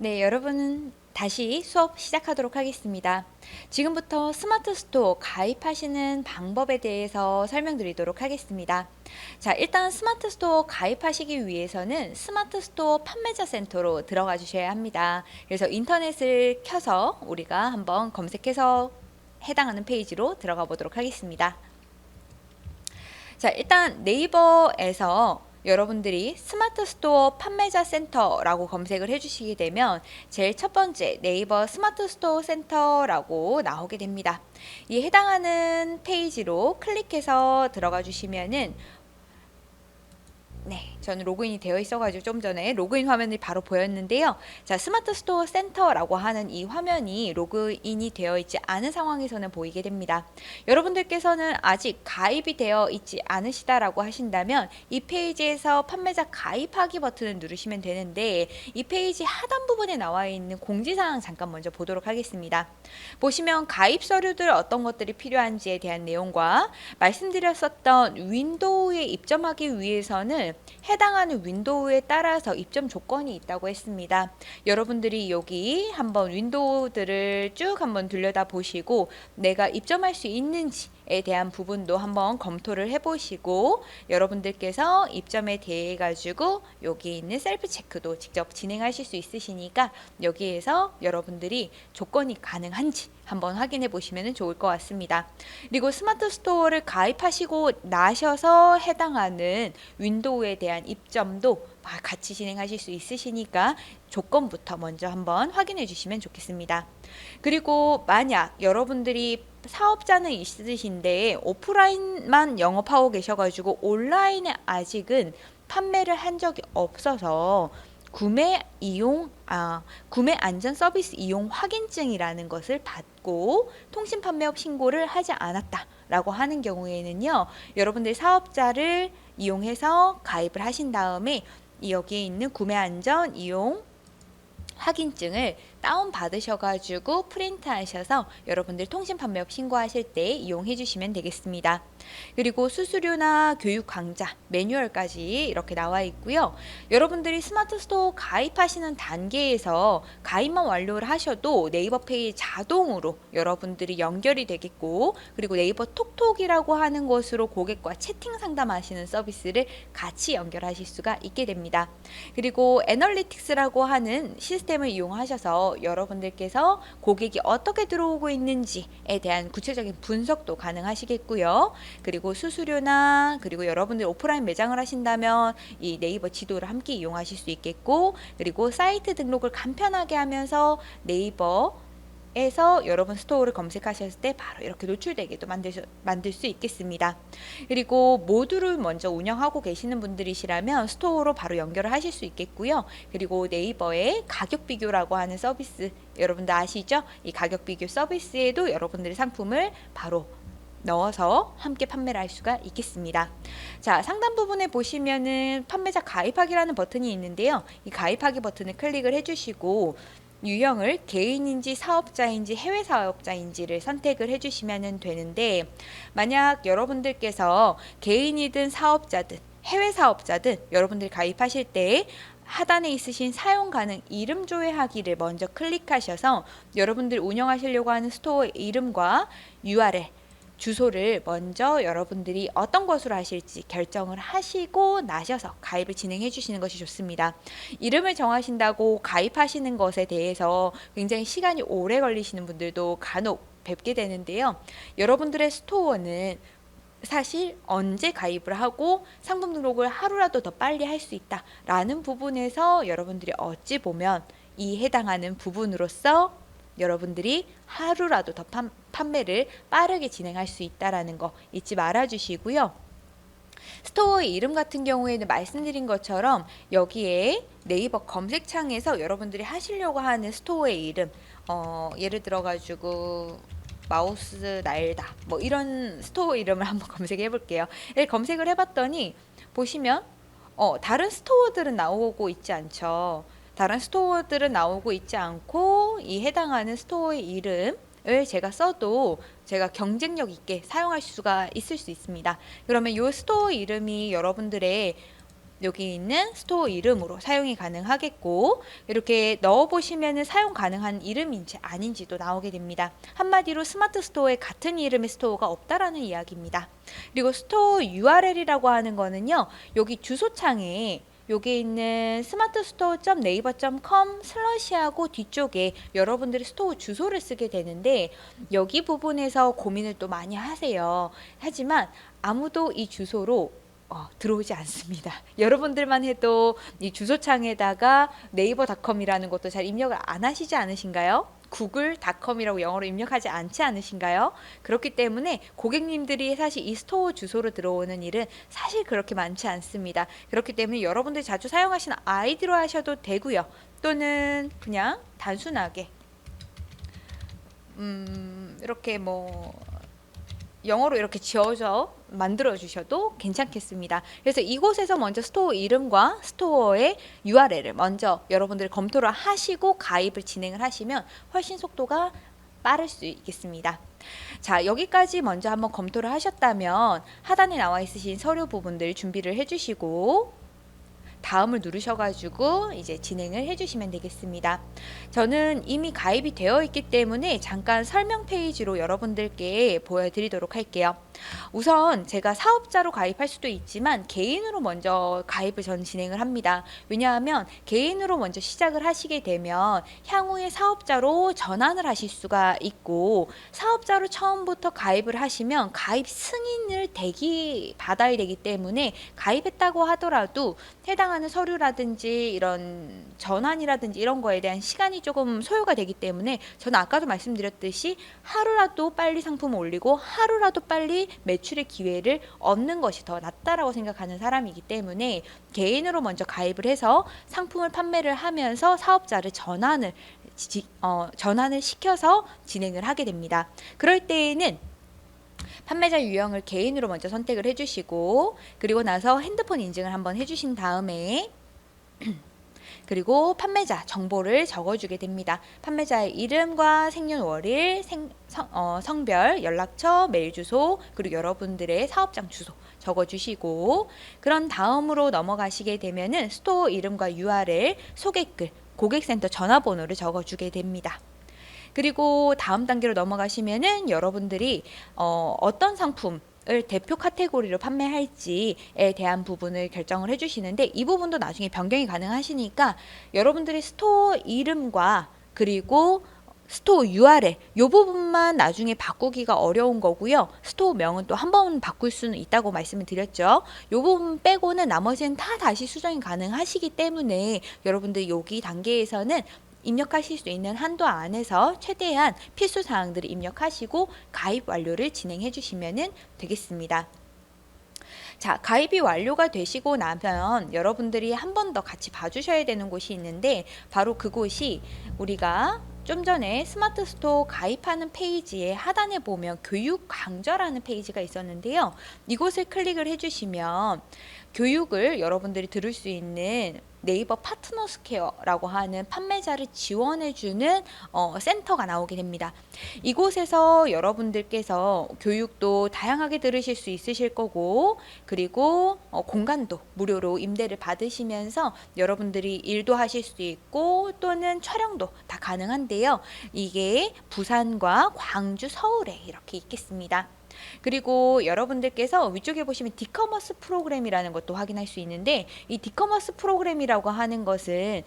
네, 여러분 다시 수업 시작하도록 하겠습니다. 지금부터 스마트 스토어 가입하시는 방법에 대해서 설명드리도록 하겠습니다. 자, 일단 스마트 스토어 가입하시기 위해서는 스마트 스토어 판매자 센터로 들어가 주셔야 합니다. 그래서 인터넷을 켜서 우리가 한번 검색해서 해당하는 페이지로 들어가 보도록 하겠습니다. 자, 일단 네이버에서 여러분들이 스마트 스토어 판매자 센터라고 검색을 해주시게 되면 제일 첫 번째 네이버 스마트 스토어 센터라고 나오게 됩니다. 이 해당하는 페이지로 클릭해서 들어가 주시면은 네, 저는 로그인이 되어 있어가지고 좀 전에 로그인 화면이 바로 보였는데요. 자, 스마트 스토어 센터라고 하는 이 화면이 로그인이 되어 있지 않은 상황에서는 보이게 됩니다. 여러분들께서는 아직 가입이 되어 있지 않으시다라고 하신다면 이 페이지에서 판매자 가입하기 버튼을 누르시면 되는데 이 페이지 하단 부분에 나와 있는 공지사항 잠깐 먼저 보도록 하겠습니다. 보시면 가입 서류들 어떤 것들이 필요한지에 대한 내용과 말씀드렸었던 윈도우에 입점하기 위해서는 해당하는 윈도우에 따라서 입점 조건이 있다고 했습니다. 여러분들이 여기 한번 윈도우들을 쭉 한번 들여다 보시고 내가 입점할 수 있는지에 대한 부분도 한번 검토를 해보시고 여러분들께서 입점에 대해 가지고 여기 있는 셀프 체크도 직접 진행하실 수 있으시니까 여기에서 여러분들이 조건이 가능한지 한번 확인해 보시면 좋을 것 같습니다. 그리고 스마트 스토어를 가입하시고 나셔서 해당하는 윈도우에 대한 입점도 같이 진행하실 수 있으시니까 조건부터 먼저 한번 확인해 주시면 좋겠습니다. 그리고 만약 여러분들이 사업자는 있으신데 오프라인만 영업하고 계셔가지고 온라인에 아직은 판매를 한 적이 없어서 구매 안전 서비스 이용 확인증이라는 것을 받고 통신 판매업 신고를 하지 않았다라고 하는 경우에는요, 여러분들 사업자를 이용해서 가입을 하신 다음에 여기에 있는 구매 안전 이용 확인증을 다운 받으셔가지고 프린트 하셔서 여러분들 통신 판매업 신고하실 때 이용해 주시면 되겠습니다. 그리고 수수료나 교육 강좌, 매뉴얼까지 이렇게 나와 있고요. 여러분들이 스마트 스토어 가입하시는 단계에서 가입만 완료를 하셔도 네이버 페이 자동으로 여러분들이 연결이 되겠고, 그리고 네이버 톡톡이라고 하는 것으로 고객과 채팅 상담하시는 서비스를 같이 연결하실 수가 있게 됩니다. 그리고 애널리틱스라고 하는 시스템을 이용하셔서 여러분들께서 고객이 어떻게 들어오고 있는지에 대한 구체적인 분석도 가능하시겠고요. 그리고 수수료나 그리고 여러분들 오프라인 매장을 하신다면 이 네이버 지도를 함께 이용하실 수 있겠고, 그리고 사이트 등록을 간편하게 하면서 네이버에서 여러분 스토어를 검색하셨을 때 바로 이렇게 노출되게도 만들 수 있겠습니다. 그리고 모두를 먼저 운영하고 계시는 분들이시라면 스토어로 바로 연결을 하실 수 있겠고요. 그리고 네이버의 가격 비교라고 하는 서비스 여러분들 아시죠? 이 가격 비교 서비스에도 여러분들의 상품을 바로 넣어서 함께 판매를 할 수가 있겠습니다. 자, 상단 부분에 보시면은 판매자 가입하기라는 버튼이 있는데요. 이 가입하기 버튼을 클릭을 해주시고 유형을 개인인지 사업자인지 해외 사업자인지를 선택을 해주시면 되는데, 만약 여러분들께서 개인이든 사업자든 해외 사업자든 여러분들 가입하실 때 하단에 있으신 사용 가능 이름 조회하기를 먼저 클릭하셔서 여러분들 운영하시려고 하는 스토어 이름과 URL 주소를 먼저 여러분들이 어떤 것으로 하실지 결정을 하시고 나셔서 가입을 진행해 주시는 것이 좋습니다. 이름을 정하신다고 가입하시는 것에 대해서 굉장히 시간이 오래 걸리시는 분들도 간혹 뵙게 되는데요. 여러분들의 스토어는 사실 언제 가입을 하고 상품 등록을 하루라도 더 빨리 할 수 있다라는 부분에서 여러분들이 어찌 보면 이 해당하는 부분으로서 여러분들이 하루라도 더 판매를 빠르게 진행할 수 있다라는 거 잊지 말아 주시고요. 스토어의 이름 같은 경우에는 말씀드린 것처럼 여기에 네이버 검색창에서 여러분들이 하시려고 하는 스토어의 이름, 예를 들어 가지고 마우스 날다 뭐 이런 스토어 이름을 한번 검색해 볼게요. 검색을 해봤더니 보시면 다른 스토어들은 나오고 있지 않죠. 다른 스토어들은 나오고 있지 않고 이 해당하는 스토어의 이름을 제가 써도 제가 경쟁력 있게 사용할 수가 있을 수 있습니다. 그러면 이 스토어 이름이 여러분들의 여기 있는 스토어 이름으로 사용이 가능하겠고, 이렇게 넣어보시면 사용 가능한 이름인지 아닌지도 나오게 됩니다. 한마디로 스마트 스토어에 같은 이름의 스토어가 없다라는 이야기입니다. 그리고 스토어 URL이라고 하는 거는요, 여기 주소창에 여기 있는 smartstore.naver.com/하고 뒤쪽에 여러분들이 스토어 주소를 쓰게 되는데, 여기 부분에서 고민을 또 많이 하세요. 하지만 아무도 이 주소로 들어오지 않습니다. 여러분들만 해도 이 주소창에다가 네이버닷컴이라는 것도 잘 입력을 안 하시지 않으신가요? 구글닷컴이라고 영어로 입력하지 않지 않으신가요? 그렇기 때문에 고객님들이 사실 이 스토어 주소로 들어오는 일은 사실 그렇게 많지 않습니다. 그렇기 때문에 여러분들이 자주 사용하시는 아이디로 하셔도 되고요. 또는 그냥 단순하게 이렇게 영어로 이렇게 지어져 만들어 주셔도 괜찮겠습니다. 그래서 이곳에서 먼저 스토어 이름과 스토어의 URL을 먼저 여러분들이 검토를 하시고 가입을 진행을 하시면 훨씬 속도가 빠를 수 있겠습니다. 자, 여기까지 먼저 한번 검토를 하셨다면 하단에 나와 있으신 서류 부분들 준비를 해주시고 다음을 누르셔가지고 이제 진행을 해주시면 되겠습니다. 저는 이미 가입이 되어 있기 때문에 잠깐 설명 페이지로 여러분들께 보여드리도록 할게요. 우선 제가 사업자로 가입할 수도 있지만 개인으로 먼저 가입을 전 진행을 합니다. 왜냐하면 개인으로 먼저 시작을 하시게 되면 향후에 사업자로 전환을 하실 수가 있고, 사업자로 처음부터 가입을 하시면 가입 승인을 받아야 되기 때문에 가입했다고 하더라도 해당하는 서류라든지 이런 전환이라든지 이런 거에 대한 시간이 조금 소요가 되기 때문에 저는 아까도 말씀드렸듯이 하루라도 빨리 상품을 올리고 하루라도 빨리 매출의 기회를 얻는 것이 더 낫다라고 생각하는 사람이기 때문에 개인으로 먼저 가입을 해서 상품을 판매를 하면서 사업자를 전환을 시켜서 진행을 하게 됩니다. 그럴 때에는 판매자 유형을 개인으로 먼저 선택을 해주시고, 그리고 나서 핸드폰 인증을 한번 해주신 다음에 그리고 판매자 정보를 적어주게 됩니다. 판매자의 이름과 생년월일, 성별, 연락처, 메일 주소, 그리고 여러분들의 사업장 주소 적어주시고, 그런 다음으로 넘어가시게 되면은 스토어 이름과 URL, 소개글, 고객센터 전화번호를 적어주게 됩니다. 그리고 다음 단계로 넘어가시면은 여러분들이 어떤 상품 대표 카테고리로 판매할지에 대한 부분을 결정을 해주시는데, 이 부분도 나중에 변경이 가능하시니까 여러분들이 스토어 이름과 그리고 스토어 URL 이 부분만 나중에 바꾸기가 어려운 거고요. 스토어 명은 또 한 번 바꿀 수는 있다고 말씀을 드렸죠. 이 부분 빼고는 나머지는 다 다시 수정이 가능하시기 때문에 여러분들 여기 단계에서는 입력하실 수 있는 한도 안에서 최대한 필수 사항들을 입력하시고 가입 완료를 진행해 주시면 되겠습니다. 자, 가입이 완료가 되시고 나면 여러분들이 한 번 더 같이 봐주셔야 되는 곳이 있는데, 바로 그곳이 우리가 좀 전에 스마트 스토어 가입하는 페이지에 하단에 보면 교육 강좌라는 페이지가 있었는데요. 이곳을 클릭을 해주시면 교육을 여러분들이 들을 수 있는 네이버 파트너 스퀘어라고 하는 판매자를 지원해주는 센터가 나오게 됩니다. 이곳에서 여러분들께서 교육도 다양하게 들으실 수 있으실 거고, 그리고 공간도 무료로 임대를 받으시면서 여러분들이 일도 하실 수 있고 또는 촬영도 다 가능한데요. 이게 부산과 광주, 서울에 이렇게 있겠습니다. 그리고 여러분들께서 위쪽에 보시면 디커머스 프로그램이라는 것도 확인할 수 있는데, 이 디커머스 프로그램이라고 하는 것은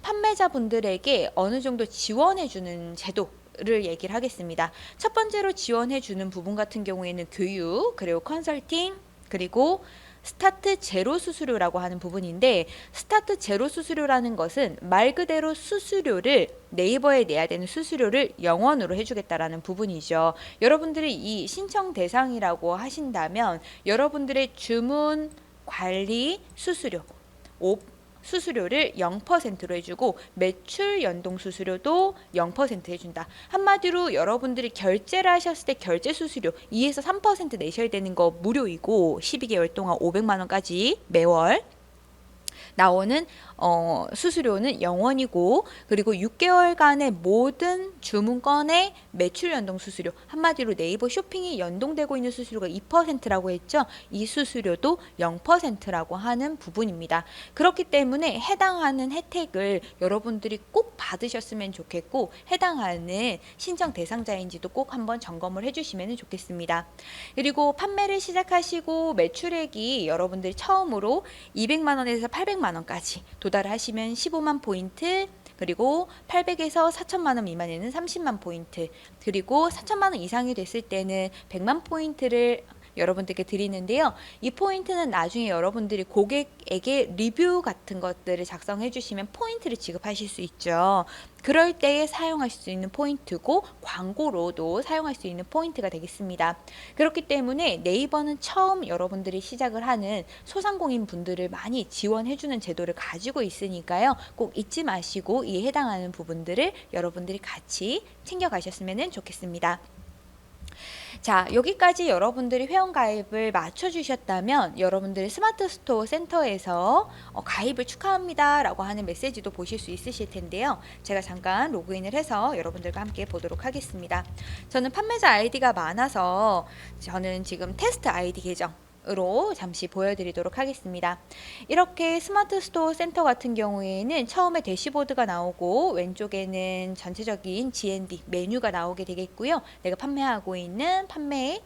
판매자분들에게 어느 정도 지원해주는 제도를 얘기를 하겠습니다. 첫 번째로 지원해주는 부분 같은 경우에는 교육, 그리고 컨설팅, 그리고 스타트 제로 수수료라고 하는 부분인데, 스타트 제로 수수료라는 것은 말 그대로 수수료를 네이버에 내야 되는 수수료를 0원으로 해주겠다라는 부분이죠. 여러분들이 이 신청 대상이라고 하신다면 여러분들의 주문 관리 수수료를 0%로 해주고 매출 연동 수수료도 0% 해준다. 한마디로 여러분들이 결제를 하셨을 때 결제 수수료 2에서 3% 내셔야 되는 거 무료이고, 12개월 동안 500만 원까지 매월 나오는 수수료는 0원이고, 그리고 6개월간의 모든 주문건의 매출 연동 수수료, 한마디로 네이버 쇼핑이 연동되고 있는 수수료가 2%라고 했죠. 이 수수료도 0%라고 하는 부분입니다. 그렇기 때문에 해당하는 혜택을 여러분들이 꼭 받으셨으면 좋겠고, 해당하는 신청 대상자인지도 꼭 한번 점검을 해주시면 좋겠습니다. 그리고 판매를 시작하시고 매출액이 여러분들이 처음으로 200만 원에서 800만 원까지 도달하시면 15만 포인트, 그리고 800에서 4천만 원 미만에는 30만 포인트, 그리고 4천만 원 이상이 됐을 때는 100만 포인트를 여러분들께 드리는데요. 이 포인트는 나중에 여러분들이 고객에게 리뷰 같은 것들을 작성해 주시면 포인트를 지급하실 수 있죠. 그럴 때에 사용할 수 있는 포인트고, 광고로도 사용할 수 있는 포인트가 되겠습니다. 그렇기 때문에 네이버는 처음 여러분들이 시작을 하는 소상공인 분들을 많이 지원해 주는 제도를 가지고 있으니까요. 꼭 잊지 마시고 이에 해당하는 부분들을 여러분들이 같이 챙겨 가셨으면 좋겠습니다. 자, 여기까지 여러분들이 회원가입을 맞춰주셨다면 여러분들이 스마트 스토어 센터에서 가입을 축하합니다 라고 하는 메시지도 보실 수 있으실 텐데요. 제가 잠깐 로그인을 해서 여러분들과 함께 보도록 하겠습니다. 저는 판매자 아이디가 많아서 저는 지금 테스트 아이디 계정 으로 잠시 보여드리도록 하겠습니다. 이렇게 스마트 스토어 센터 같은 경우에는 처음에 대시보드가 나오고 왼쪽에는 전체적인 GND 메뉴가 나오게 되겠고요. 내가 판매하고 있는 판매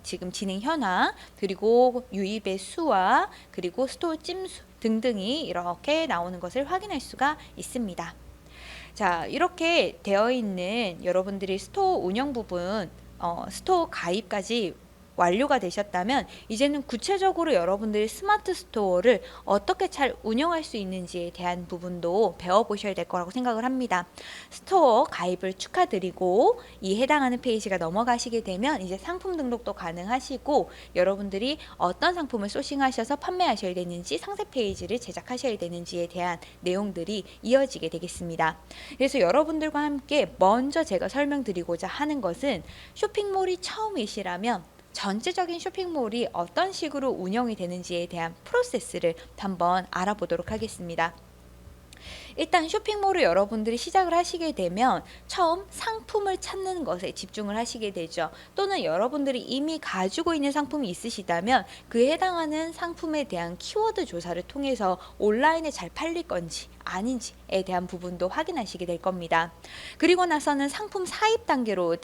지금 진행 현황, 그리고 유입의 수와 그리고 스토어 찜수 등등이 이렇게 나오는 것을 확인할 수가 있습니다. 자, 이렇게 되어 있는 여러분들이 스토어 운영 부분, 스토어 가입까지 완료가 되셨다면 이제는 구체적으로 여러분들이 스마트 스토어를 어떻게 잘 운영할 수 있는지에 대한 부분도 배워보셔야 될 거라고 생각을 합니다. 스토어 가입을 축하드리고 이 해당하는 페이지가 넘어가시게 되면 이제 상품 등록도 가능하시고, 여러분들이 어떤 상품을 소싱하셔서 판매하셔야 되는지, 상세 페이지를 제작하셔야 되는지에 대한 내용들이 이어지게 되겠습니다. 그래서 여러분들과 함께 먼저 제가 설명드리고자 하는 것은, 쇼핑몰이 처음이시라면 전체적인 쇼핑몰이 어떤 식으로 운영이 되는지에 대한 프로세스를 한번 알아보도록 하겠습니다. 일단 쇼핑몰을 여러분들이 시작을 하시게 되면 처음 상품을 찾는 것에 집중을 하시게 되죠. 또는 여러분들이 이미 가지고 있는 상품이 있으시다면 그에 해당하는 상품에 대한 키워드 조사를 통해서 온라인에 잘 팔릴 건지 아닌지에 대한 부분도 확인하시게 될 겁니다. 그리고 나서는 상품 사입 단계로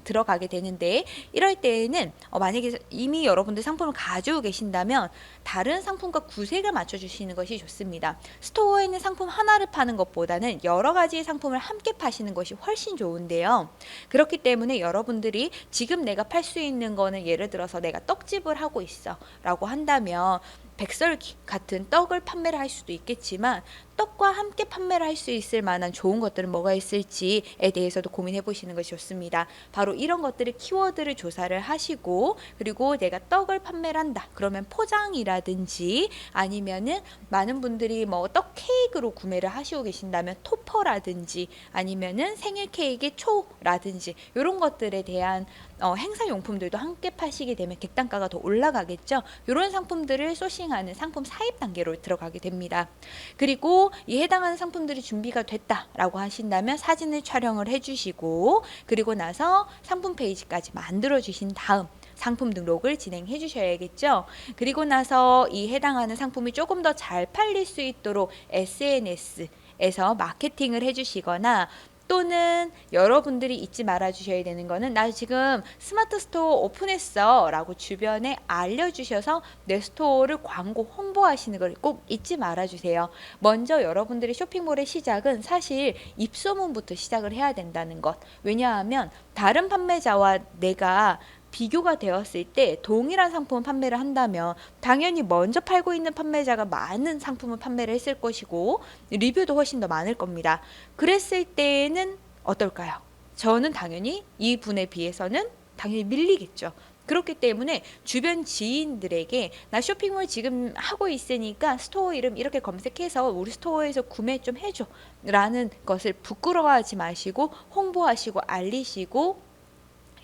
들어가게 되는데, 이럴 때에는 만약에 이미 여러분들 상품을 가지고 계신다면 다른 상품과 구색을 맞춰주시는 것이 좋습니다. 스토어에 있는 상품 하나를 파는 것보다는 여러 가지의 상품을 함께 파시는 것이 훨씬 좋은데요. 그렇기 때문에 여러분들이 지금 내가 팔 수 있는 거는, 예를 들어서 내가 떡집을 하고 있어 라고 한다면 백설기 같은 떡을 판매를 할 수도 있겠지만, 떡과 함께 판매를 할 수 있을 만한 좋은 것들은 뭐가 있을지에 대해서도 고민해 보시는 것이 좋습니다. 바로 이런 것들을 키워드를 조사를 하시고, 그리고 내가 떡을 판매를 한다 그러면 포장이라든지, 아니면은 많은 분들이 뭐 떡 케이크로 구매를 하시고 계신다면 토퍼라든지, 아니면은 생일 케이크 초라든지 이런 것들에 대한 행사 용품들도 함께 파시게 되면 객단가가 더 올라가겠죠. 이런 상품들을 소싱하는 상품 사입 단계로 들어가게 됩니다. 그리고 이 해당하는 상품들이 준비가 됐다라고 하신다면 사진을 촬영을 해주시고, 그리고 나서 상품 페이지까지 만들어 주신 다음 상품 등록을 진행해 주셔야겠죠. 그리고 나서 이 해당하는 상품이 조금 더 잘 팔릴 수 있도록 SNS에서 마케팅을 해주시거나, 또는 여러분들이 잊지 말아 주셔야 되는 거는, 나 지금 스마트 스토어 오픈했어 라고 주변에 알려주셔서 내 스토어를 광고 홍보하시는 걸 꼭 잊지 말아 주세요. 먼저 여러분들의 쇼핑몰의 시작은 사실 입소문부터 시작을 해야 된다는 것. 왜냐하면 다른 판매자와 내가 비교가 되었을 때 동일한 상품을 판매를 한다면 당연히 먼저 팔고 있는 판매자가 많은 상품을 판매를 했을 것이고 리뷰도 훨씬 더 많을 겁니다. 그랬을 때는 어떨까요? 저는 당연히 이 분에 비해서는 당연히 밀리겠죠. 그렇기 때문에 주변 지인들에게 나 쇼핑몰 지금 하고 있으니까 스토어 이름 이렇게 검색해서 우리 스토어에서 구매 좀 해줘 라는 것을 부끄러워하지 마시고 홍보하시고 알리시고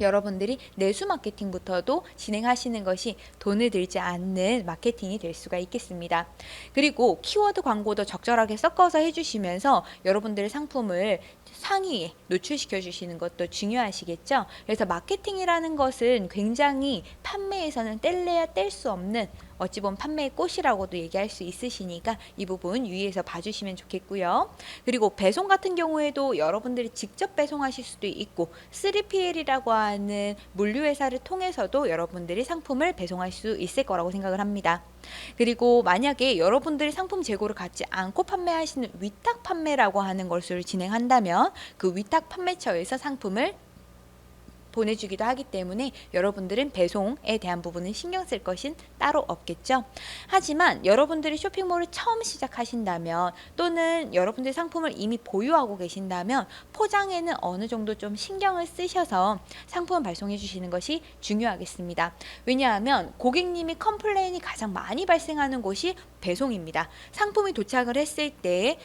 여러분들이 내수 마케팅부터도 진행하시는 것이 돈을 들지 않는 마케팅이 될 수가 있겠습니다. 그리고 키워드 광고도 적절하게 섞어서 해주시면서 여러분들의 상품을 상위에 노출시켜 주시는 것도 중요하시겠죠. 그래서 마케팅이라는 것은 굉장히 판매에서는 뗄래야 뗄 수 없는, 어찌 보면 판매의 꽃이라고도 얘기할 수 있으시니까 이 부분 유의해서 봐주시면 좋겠고요. 그리고 배송 같은 경우에도 여러분들이 직접 배송하실 수도 있고 3PL이라고 하는 물류회사를 통해서도 여러분들이 상품을 배송할 수 있을 거라고 생각을 합니다. 그리고 만약에 여러분들이 상품 재고를 갖지 않고 판매하시는 위탁 판매라고 하는 것을 진행한다면 그 위탁 판매처에서 상품을 보내주기도 하기 때문에 여러분들은 배송에 대한 부분은 신경 쓸 것은 따로 없겠죠. 하지만 여러분들이 쇼핑몰을 처음 시작하신다면 또는 여러분들의 상품을 이미 보유하고 계신다면 포장에는 어느 정도 좀 신경을 쓰셔서 상품을 발송해 주시는 것이 중요하겠습니다. 왜냐하면 고객님이 컴플레인이 가장 많이 발생하는 곳이 배송입니다. 상품이 도착을 했을 때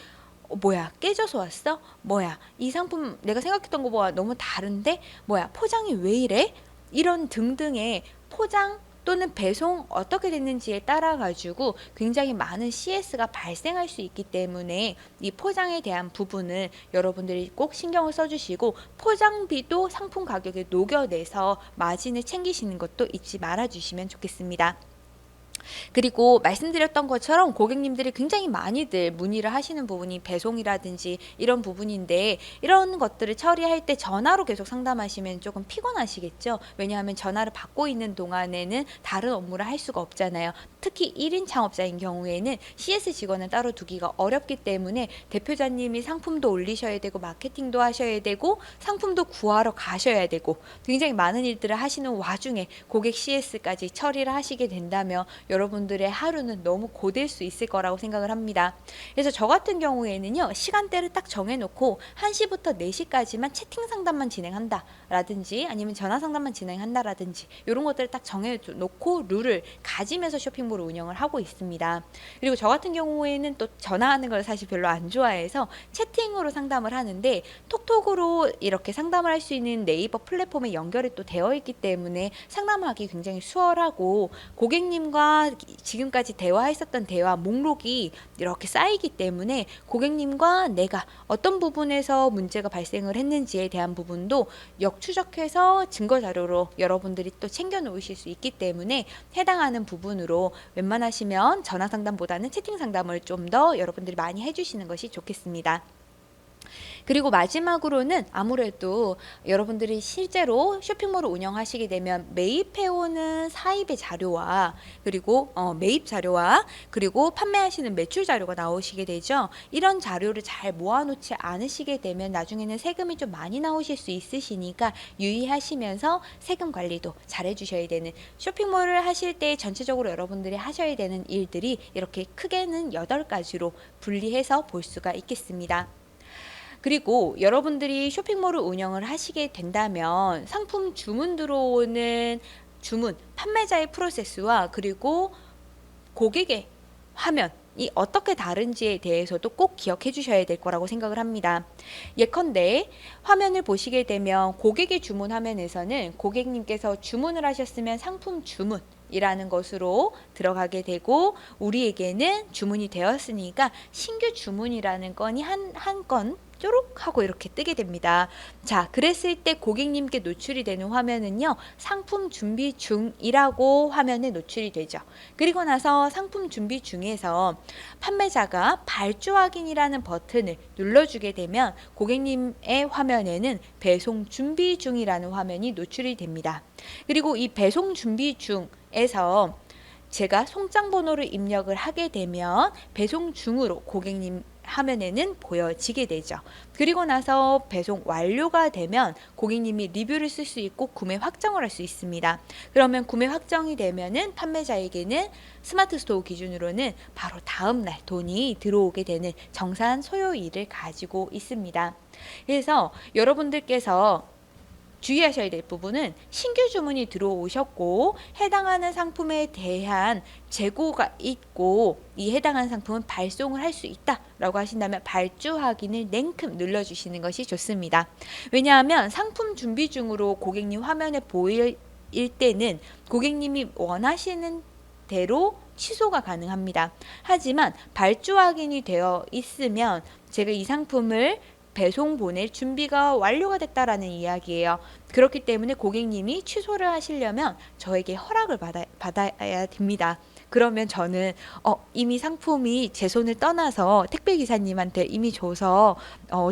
뭐야, 깨져서 왔어? 뭐야, 이 상품 내가 생각했던 거와 너무 다른데? 뭐야, 포장이 왜 이래? 이런 등등의 포장 또는 배송 어떻게 됐는지에 따라 가지고 굉장히 많은 CS가 발생할 수 있기 때문에 이 포장에 대한 부분을 여러분들이 꼭 신경을 써주시고 포장비도 상품 가격에 녹여내서 마진을 챙기시는 것도 잊지 말아 주시면 좋겠습니다. 그리고 말씀드렸던 것처럼 고객님들이 굉장히 많이들 문의를 하시는 부분이 배송이라든지 이런 부분인데, 이런 것들을 처리할 때 전화로 계속 상담하시면 조금 피곤하시겠죠. 왜냐하면 전화를 받고 있는 동안에는 다른 업무를 할 수가 없잖아요. 특히 1인 창업자인 경우에는 CS 직원을 따로 두기가 어렵기 때문에 대표자님이 상품도 올리셔야 되고 마케팅도 하셔야 되고 상품도 구하러 가셔야 되고 굉장히 많은 일들을 하시는 와중에 고객 CS까지 처리를 하시게 된다면 여러분들의 하루는 너무 고될 수 있을 거라고 생각을 합니다. 그래서 저 같은 경우에는요, 시간대를 딱 정해놓고 1시부터 4시까지만 채팅 상담만 진행한다 라든지 아니면 전화 상담만 진행한다 라든지 이런 것들을 딱 정해놓고 룰을 가지면서 쇼핑몰을 운영을 하고 있습니다. 그리고 저 같은 경우에는 또 전화하는 걸 사실 별로 안 좋아해서 채팅으로 상담을 하는데, 톡톡으로 이렇게 상담을 할 수 있는 네이버 플랫폼에 연결이 또 되어 있기 때문에 상담하기 굉장히 수월하고 고객님과 지금까지 대화했었던 대화 목록이 이렇게 쌓이기 때문에 고객님과 내가 어떤 부분에서 문제가 발생을 했는지에 대한 부분도 역추적해서 증거 자료로 여러분들이 또 챙겨 놓으실 수 있기 때문에 해당하는 부분으로 웬만하시면 전화 상담보다는 채팅 상담을 좀 더 여러분들이 많이 해주시는 것이 좋겠습니다. 그리고 마지막으로는 아무래도 여러분들이 실제로 쇼핑몰을 운영하시게 되면 매입해오는 사입의 자료와 그리고 매입 자료와 그리고 판매하시는 매출 자료가 나오시게 되죠. 이런 자료를 잘 모아놓지 않으시게 되면 나중에는 세금이 좀 많이 나오실 수 있으시니까 유의하시면서 세금 관리도 잘 해주셔야 되는, 쇼핑몰을 하실 때 전체적으로 여러분들이 하셔야 되는 일들이 이렇게 크게는 8가지로 분리해서 볼 수가 있겠습니다. 그리고 여러분들이 쇼핑몰을 운영을 하시게 된다면 상품 주문 들어오는 주문, 판매자의 프로세스와 그리고 고객의 화면이 어떻게 다른지에 대해서도 꼭 기억해 주셔야 될 거라고 생각을 합니다. 예컨대 화면을 보시게 되면 고객의 주문 화면에서는 고객님께서 주문을 하셨으면 상품 주문 이라는 것으로 들어가게 되고, 우리에게는 주문이 되었으니까 신규 주문이라는 건이 한 건 쪼록 하고 이렇게 뜨게 됩니다. 자, 그랬을 때 고객님께 노출이 되는 화면은요, 상품 준비 중이라고 화면에 노출이 되죠. 그리고 나서 상품 준비 중에서 판매자가 발주 확인이라는 버튼을 눌러주게 되면 고객님의 화면에는 배송 준비 중이라는 화면이 노출이 됩니다. 그리고 이 배송 준비 중에서 제가 송장 번호를 입력을 하게 되면 배송 중으로 고객님 화면에는 보여지게 되죠. 그리고 나서 배송 완료가 되면 고객님이 리뷰를 쓸 수 있고 구매 확정을 할 수 있습니다. 그러면 구매 확정이 되면은 판매자에게는 스마트 스토어 기준으로는 바로 다음날 돈이 들어오게 되는 정산 소요일을 가지고 있습니다. 그래서 여러분들께서 주의하셔야 될 부분은 신규 주문이 들어오셨고 해당하는 상품에 대한 재고가 있고 이 해당하는 상품은 발송을 할 수 있다라고 하신다면 발주 확인을 냉큼 눌러주시는 것이 좋습니다. 왜냐하면 상품 준비 중으로 고객님 화면에 보일 때는 고객님이 원하시는 대로 취소가 가능합니다. 하지만 발주 확인이 되어 있으면 제가 이 상품을 배송 보낼 준비가 완료가 됐다라는 이야기예요. 그렇기 때문에 고객님이 취소를 하시려면 저에게 허락을 받아야 됩니다. 그러면 저는 이미 상품이 제 손을 떠나서 택배기사님한테 이미 줘서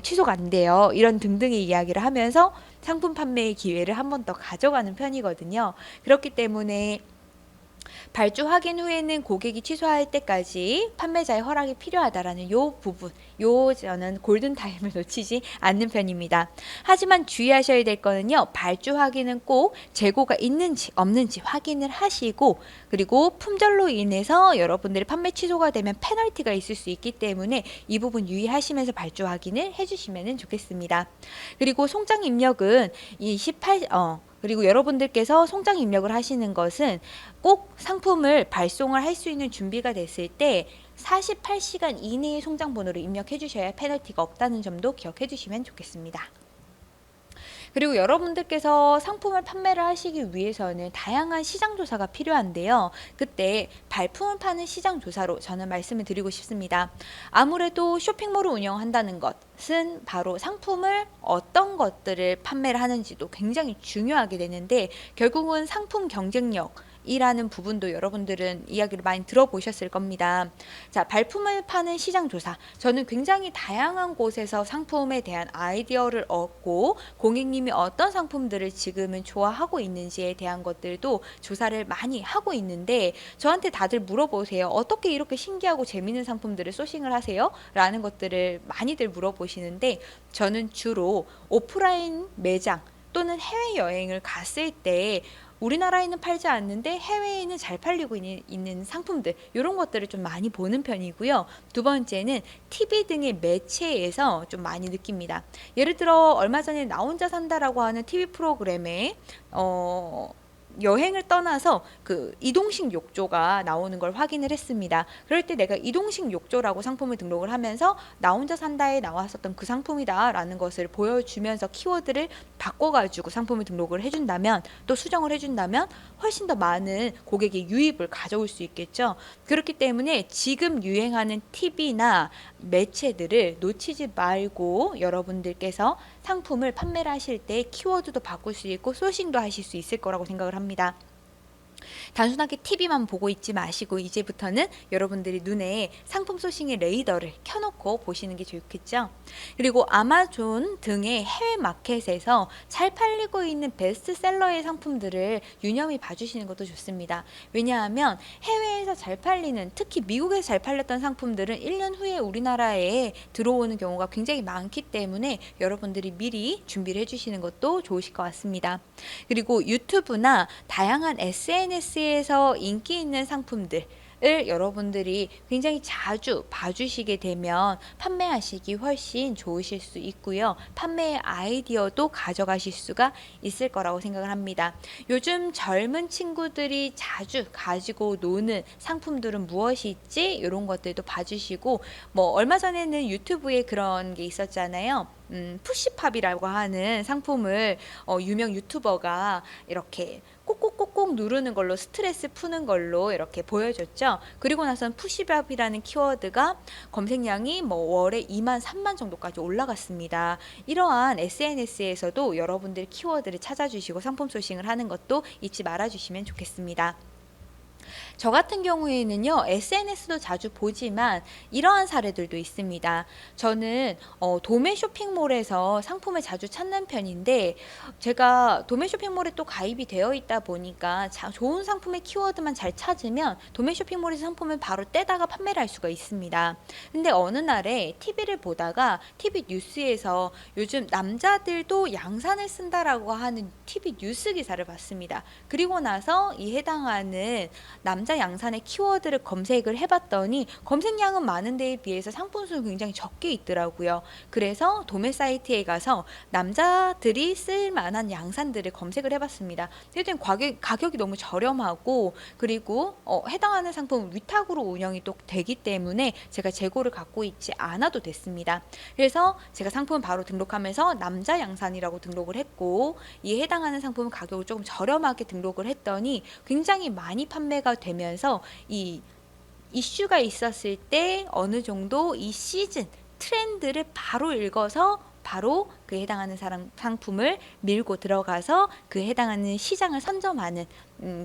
취소가 안 돼요. 이런 등등의 이야기를 하면서 상품 판매의 기회를 한 번 더 가져가는 편이거든요. 그렇기 때문에 발주 확인 후에는 고객이 취소할 때까지 판매자의 허락이 필요하다라는 요 부분, 저는 골든타임을 놓치지 않는 편입니다. 하지만 주의하셔야 될 거는요. 발주 확인은 꼭 재고가 있는지 없는지 확인을 하시고 그리고 품절로 인해서 여러분들의 판매 취소가 되면 페널티가 있을 수 있기 때문에 이 부분 유의하시면서 발주 확인을 해주시면 좋겠습니다. 그리고 송장 입력은 그리고 여러분들께서 송장 입력을 하시는 것은 꼭 상품을 발송을 할 수 있는 준비가 됐을 때 48시간 이내에 송장 번호를 입력해 주셔야 페널티가 없다는 점도 기억해 주시면 좋겠습니다. 그리고 여러분들께서 상품을 판매를 하시기 위해서는 다양한 시장 조사가 필요한데요. 그때 발품을 파는 시장 조사로 저는 말씀을 드리고 싶습니다. 아무래도 쇼핑몰을 운영한다는 것은 바로 상품을 어떤 것들을 판매를 하는지도 굉장히 중요하게 되는데 결국은 상품 경쟁력 이라는 부분도 여러분들은 이야기를 많이 들어보셨을 겁니다. 자, 발품을 파는 시장 조사. 저는 굉장히 다양한 곳에서 상품에 대한 아이디어를 얻고 고객님이 어떤 상품들을 지금은 좋아하고 있는지에 대한 것들도 조사를 많이 하고 있는데 저한테 다들 물어보세요. 어떻게 이렇게 신기하고 재밌는 상품들을 소싱을 하세요? 라는 것들을 많이들 물어보시는데 저는 주로 오프라인 매장 또는 해외여행을 갔을 때 우리나라에는 팔지 않는데 해외에는 잘 팔리고 있는 상품들 이런 것들을 좀 많이 보는 편이고요. 두 번째는 TV 등의 매체에서 좀 많이 느낍니다. 예를 들어 얼마 전에 나 혼자 산다라고 하는 TV 프로그램에 여행을 떠나서 그 이동식 욕조가 나오는 걸 확인을 했습니다. 그럴 때 내가 이동식 욕조라고 상품을 등록을 하면서 나 혼자 산다에 나왔었던 그 상품이다 라는 것을 보여주면서 키워드를 바꿔가지고 상품을 등록을 해준다면 또 수정을 해준다면 훨씬 더 많은 고객의 유입을 가져올 수 있겠죠. 그렇기 때문에 지금 유행하는 TV나 매체들을 놓치지 말고 여러분들께서 상품을 판매를 하실 때 키워드도 바꿀 수 있고 소싱도 하실 수 있을 거라고 생각을 합니다. 단순하게 TV만 보고 있지 마시고 이제부터는 여러분들이 눈에 상품 소싱의 레이더를 켜놓고 보시는 게 좋겠죠. 그리고 아마존 등의 해외 마켓에서 잘 팔리고 있는 베스트셀러의 상품들을 유념히 봐주시는 것도 좋습니다. 왜냐하면 해외에서 잘 팔리는 특히 미국에서 잘 팔렸던 상품들은 1년 후에 우리나라에 들어오는 경우가 굉장히 많기 때문에 여러분들이 미리 준비를 해주시는 것도 좋으실 것 같습니다. 그리고 유튜브나 다양한 SNS에서 인기 있는 상품들 을 여러분들이 굉장히 자주 봐주시게 되면 판매하시기 훨씬 좋으실 수 있고요. 판매의 아이디어도 가져가실 수가 있을 거라고 생각을 합니다. 요즘 젊은 친구들이 자주 가지고 노는 상품들은 무엇이 있지? 이런 것들도 봐주시고 뭐 얼마 전에는 유튜브에 그런 게 있었잖아요. 푸시팝이라고 하는 상품을 유명 유튜버가 이렇게 꼭꼭꼭꼭 누르는 걸로 스트레스 푸는 걸로 이렇게 보여줬죠. 그리고 나선 푸시팝이라는 키워드가 검색량이 뭐 월에 2만 3만 정도까지 올라갔습니다. 이러한 SNS에서도 여러분들 키워드를 찾아주시고 상품 소싱을 하는 것도 잊지 말아주시면 좋겠습니다. 저 같은 경우에는요, SNS도 자주 보지만 이러한 사례들도 있습니다. 저는 도매 쇼핑몰에서 상품을 자주 찾는 편인데 제가 도매 쇼핑몰에 또 가입이 되어 있다 보니까 좋은 상품의 키워드만 잘 찾으면 도매 쇼핑몰에서 상품을 바로 떼다가 판매를 할 수가 있습니다. 근데 어느 날에 TV를 보다가 TV 뉴스에서 요즘 남자들도 양산을 쓴다라고 하는 TV 뉴스 기사를 봤습니다. 그리고 나서 이 해당하는 남자 양산의 키워드를 검색을 해봤더니 검색량은 많은 데에 비해서 상품 수는 굉장히 적게 있더라고요. 그래서 도매 사이트에 가서 남자들이 쓸 만한 양산들을 검색을 해봤습니다. 일단 가격이 너무 저렴하고, 그리고 해당하는 상품은 위탁으로 운영이 또 되기 때문에 제가 재고를 갖고 있지 않아도 됐습니다. 그래서 제가 상품을 바로 등록하면서 남자 양산이라고 등록을 했고, 이 해당하는 상품은 가격을 조금 저렴하게 등록을 했더니 굉장히 많이 판매가 되면서 이 이슈가 있었을 때 어느 정도 이 시즌 트렌드를 바로 읽어서 바로 그 해당하는 상품을 밀고 들어가서 그 해당하는 시장을 선점하는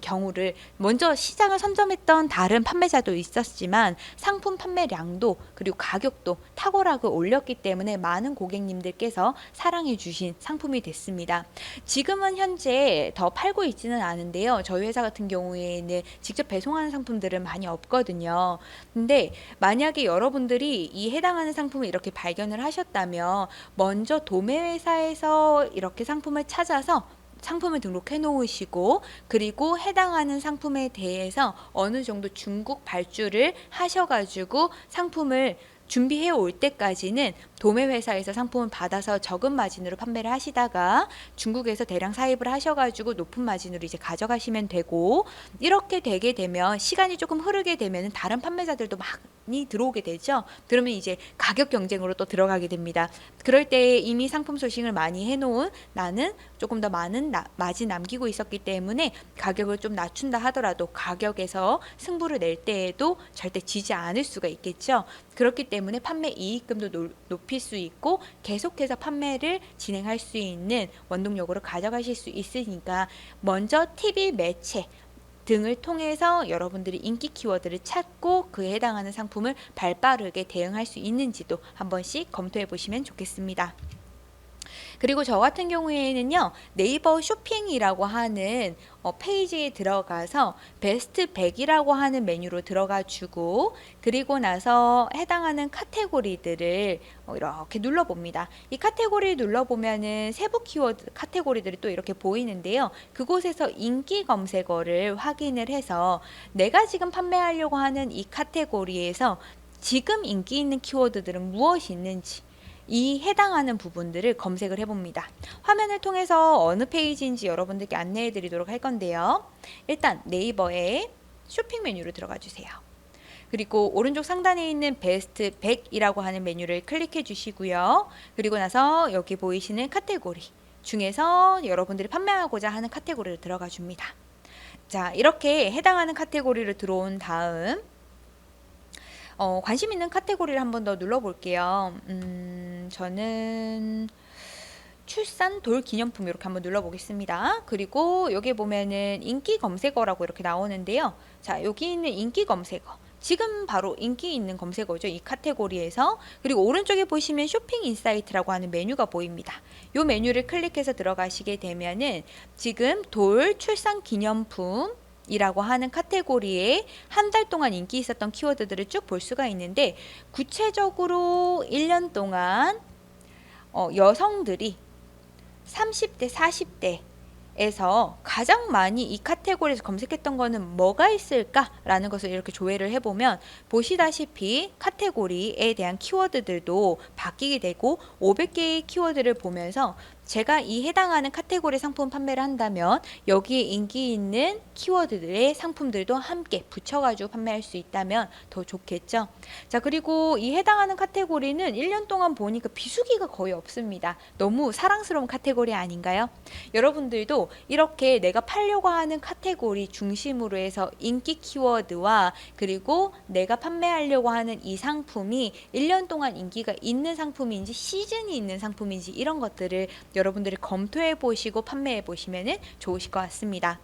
경우를, 먼저 시장을 선점했던 다른 판매자도 있었지만 상품 판매량도 그리고 가격도 탁월하게 올렸기 때문에 많은 고객님들께서 사랑해 주신 상품이 됐습니다. 지금은 현재 더 팔고 있지는 않은데요. 저희 회사 같은 경우에는 직접 배송하는 상품들은 많이 없거든요. 근데 만약에 여러분들이 이 해당하는 상품을 이렇게 발견을 하셨다면 먼저 도매 회사에서 이렇게 상품을 찾아서 상품을 등록해 놓으시고, 그리고 해당하는 상품에 대해서 어느 정도 중국 발주를 하셔가지고 상품을 준비해 올 때까지는 도매 회사에서 상품을 받아서 적은 마진으로 판매를 하시다가 중국에서 대량 사입을 하셔가지고 높은 마진으로 이제 가져가시면 되고, 이렇게 되게 되면 시간이 조금 흐르게 되면 다른 판매자들도 많이 들어오게 되죠. 그러면 이제 가격 경쟁으로 또 들어가게 됩니다. 그럴 때 이미 상품 소싱을 많이 해놓은 나는 조금 더 많은 마진 남기고 있었기 때문에 가격을 좀 낮춘다 하더라도 가격에서 승부를 낼 때에도 절대 지지 않을 수가 있겠죠. 그렇기 때문에 판매 이익금도 높일 수 있고 계속해서 판매를 진행할 수 있는 원동력으로 가져가실 수 있으니까, 먼저 TV 매체 등을 통해서 여러분들이 인기 키워드를 찾고 그에 해당하는 상품을 발빠르게 대응할 수 있는지도 한 번씩 검토해 보시면 좋겠습니다. 그리고 저 같은 경우에는요, 네이버 쇼핑이라고 하는 페이지에 들어가서 베스트 100이라고 하는 메뉴로 들어가 주고, 그리고 나서 해당하는 카테고리들을 이렇게 눌러봅니다. 이 카테고리를 눌러보면은 세부 키워드 카테고리들이 또 이렇게 보이는데요. 그곳에서 인기 검색어를 확인을 해서 내가 지금 판매하려고 하는 이 카테고리에서 지금 인기 있는 키워드들은 무엇이 있는지, 이 해당하는 부분들을 검색을 해봅니다. 화면을 통해서 어느 페이지인지 여러분들께 안내해 드리도록 할 건데요. 일단 네이버에 쇼핑 메뉴로 들어가 주세요. 그리고 오른쪽 상단에 있는 베스트 100이라고 하는 메뉴를 클릭해 주시고요. 그리고 나서 여기 보이시는 카테고리 중에서 여러분들이 판매하고자 하는 카테고리를 들어가 줍니다. 자, 이렇게 해당하는 카테고리를 들어온 다음 관심 있는 카테고리를 한번 더 눌러볼게요. 저는 출산 돌 기념품 이렇게 한번 눌러보겠습니다. 그리고 여기 보면은 인기 검색어라고 이렇게 나오는데요. 자, 여기 있는 인기 검색어, 지금 바로 인기 있는 검색어죠. 이 카테고리에서. 그리고 오른쪽에 보시면 쇼핑 인사이트라고 하는 메뉴가 보입니다. 이 메뉴를 클릭해서 들어가시게 되면은 지금 돌 출산 기념품 이라고 하는 카테고리에 한 달 동안 인기 있었던 키워드들을 쭉 볼 수가 있는데, 구체적으로 1년 동안 여성들이 30대, 40대에서 가장 많이 이 카테고리에서 검색했던 거는 뭐가 있을까라는 것을 이렇게 조회를 해보면 보시다시피 카테고리에 대한 키워드들도 바뀌게 되고, 500개의 키워드를 보면서 제가 이 해당하는 카테고리 상품 판매를 한다면 여기에 인기 있는 키워드들의 상품들도 함께 붙여가지고 판매할 수 있다면 더 좋겠죠. 자, 그리고 이 해당하는 카테고리는 1년 동안 보니까 비수기가 거의 없습니다. 너무 사랑스러운 카테고리 아닌가요? 여러분들도 이렇게 내가 팔려고 하는 카테고리 중심으로 해서 인기 키워드와 그리고 내가 판매하려고 하는 이 상품이 1년 동안 인기가 있는 상품인지 시즌이 있는 상품인지 이런 것들을 여러분들이 검토해 보시고 판매해 보시면 좋으실 것 같습니다.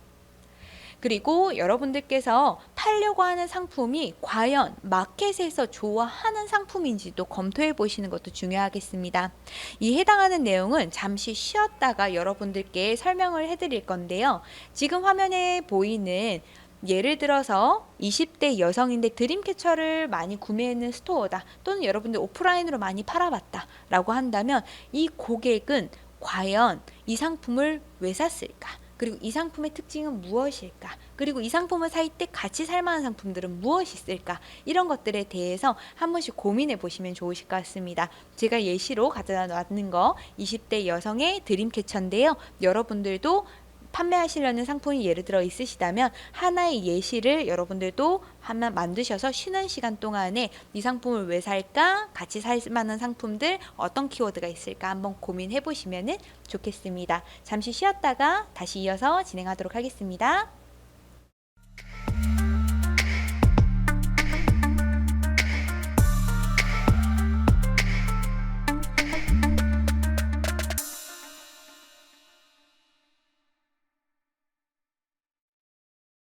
그리고 여러분들께서 팔려고 하는 상품이 과연 마켓에서 좋아하는 상품인지도 검토해 보시는 것도 중요하겠습니다. 이 해당하는 내용은 잠시 쉬었다가 여러분들께 설명을 해드릴 건데요. 지금 화면에 보이는 예를 들어서 20대 여성인데 드림캐쳐를 많이 구매했는 스토어다, 또는 여러분들 오프라인으로 많이 팔아봤다 라고 한다면 이 고객은 과연 이 상품을 왜 샀을까? 그리고 이 상품의 특징은 무엇일까? 그리고 이 상품을 살 때 같이 살 만한 상품들은 무엇이 있을까? 이런 것들에 대해서 한 번씩 고민해 보시면 좋으실 것 같습니다. 제가 예시로 가져다 놨는 거 20대 여성의 드림캐쳐인데요. 여러분들도 판매하시려는 상품이 예를 들어 있으시다면 하나의 예시를 여러분들도 하나 만드셔서 쉬는 시간 동안에 이 상품을 왜 살까? 같이 살 만한 상품들 어떤 키워드가 있을까? 한번 고민해 보시면 좋겠습니다. 잠시 쉬었다가 다시 이어서 진행하도록 하겠습니다.